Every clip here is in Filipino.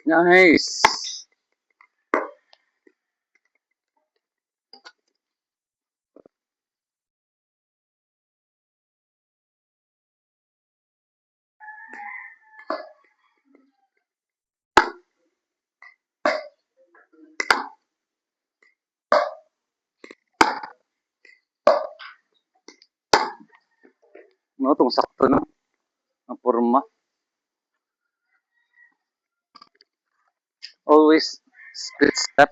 Nice. No, itong sakto, no? Ang porma. Always split step.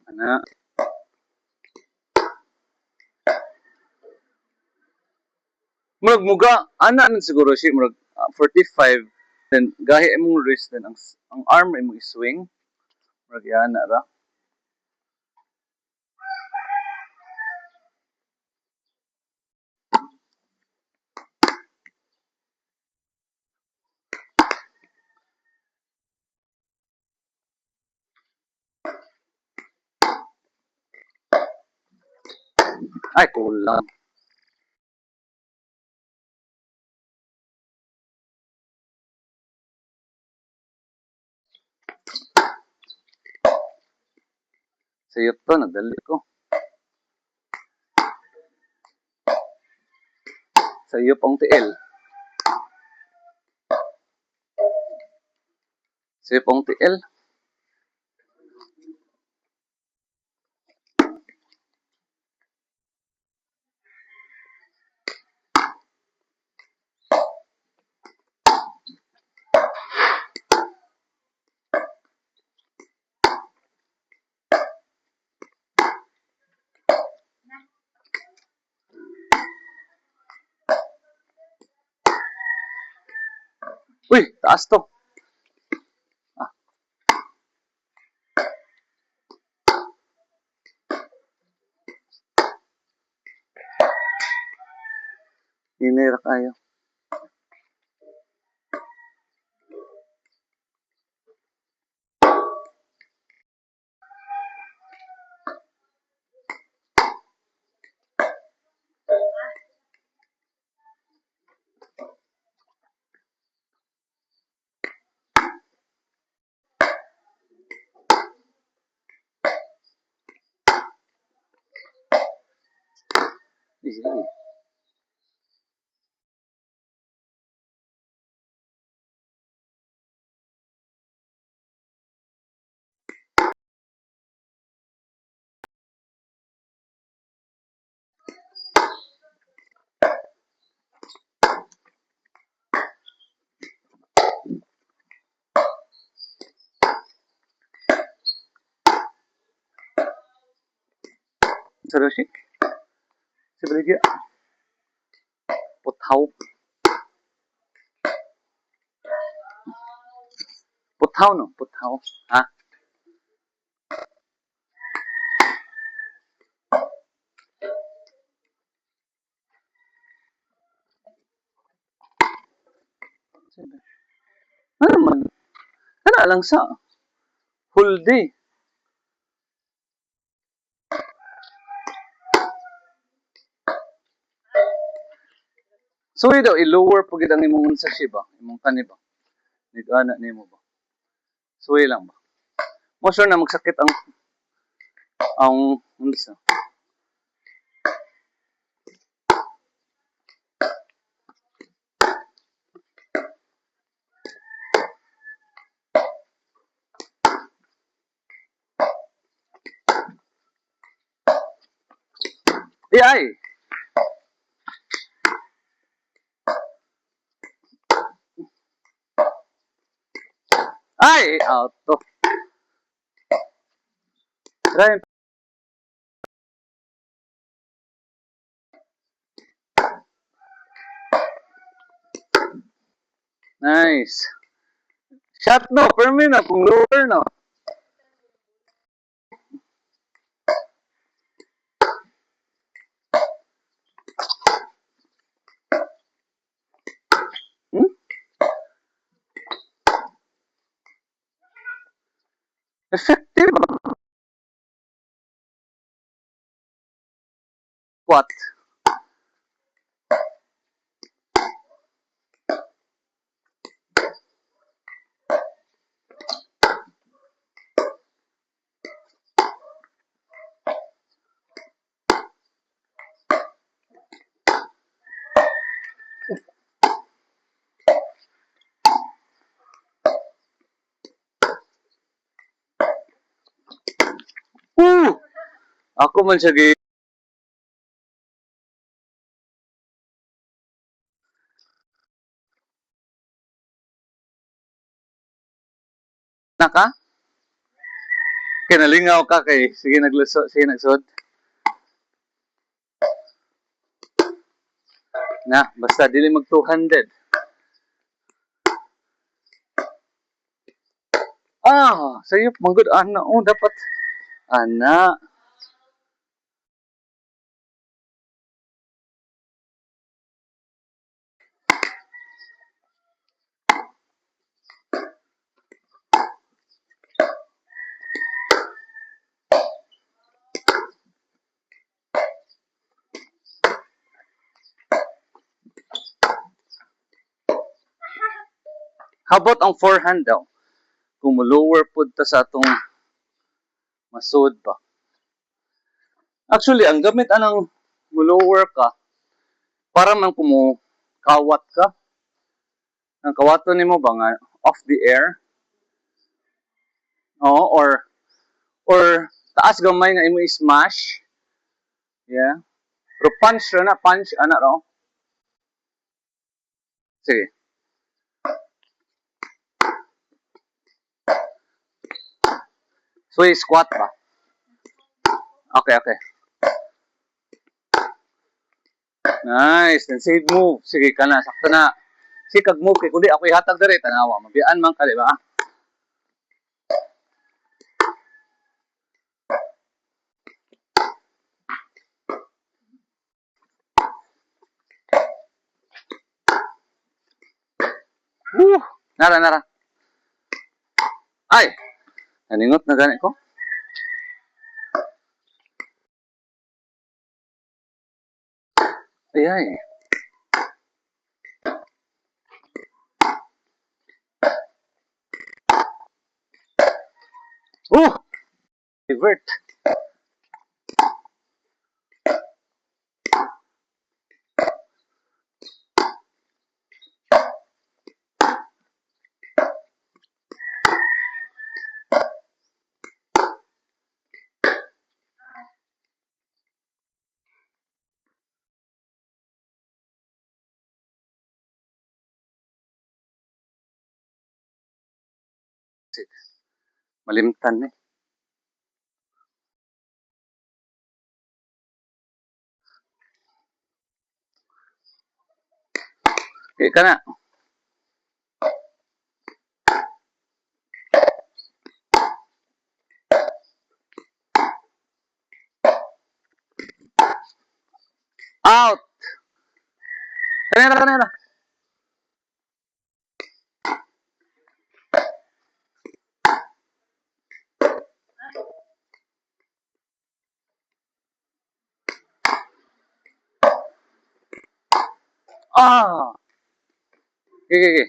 Ana. Murag muga, ana man siguro siya, murag 45. Then, gahi imong wrist, then ang arm imong iswing. Murag yana ra. Ay, kulang. Sayop to, nadali ko. Sayop ang TL. Sayop ang TL. Uy, taas to. Ah. Hinira kayo. Easy. Seriously? Sebenarnya putaw. Putaw no, putaw. Ha? Ano man? Ano lang sa whole day. So daw i-lower po gid ang imong sa ba? Imong kani ba? Nigana nimo ba? Suwi lang ba? Mo sure na magsakit ang unsa. Di ay. Ay, auto. Try. Nice. Shot no, per minute kung lower no. Hmm? Effective. What? Woo! Ako man siya naka. Kinalingaw ka kay sige nagluso, sige nagsod. Na, basta dili mag 200. Sayop manggod ana. Oh, dapat ana. How about ang forehand daw? Kung mo-lower pud ta sa atong masud ba. Actually, ang gamit anang mo-lower ka para man kumo kawat ka. Ang kawaton nimo ba nga off the air? Oo, or taas gamay nga imo i-smash. Yeah. Pero punch ra na, punch ana raw. Sige. So, squat ba? Okay, okay. Nice. Then save move. Sige ka na, sakto na. Sige kag move kay kundi ako ihatag diri tanawa. Mabiyaan man ka, di ba? Woo! Nara, nara. Ay! Naningot na gani ko. Ay, ay. Divert. Malimtan eh. Okay ka na. Out! Kanina, kanina. Ah! Okay, okay, okay.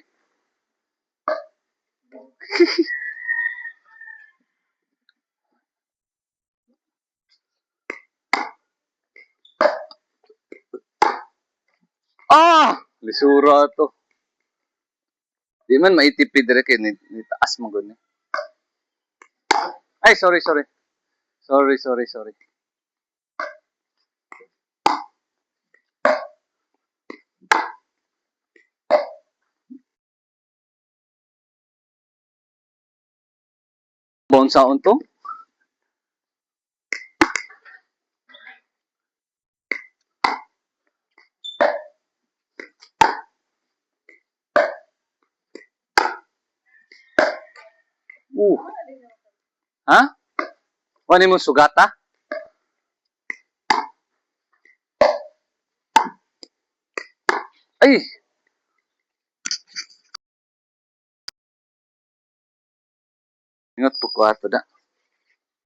Lisura to. Di man maitipid dire kay ni taas mo gud ni. Ay, sorry, sorry. Sorry, sorry, sorry. Bon saon to? Uh. Ha? Wani mo sugata? Ay! Ingat po ko ato da.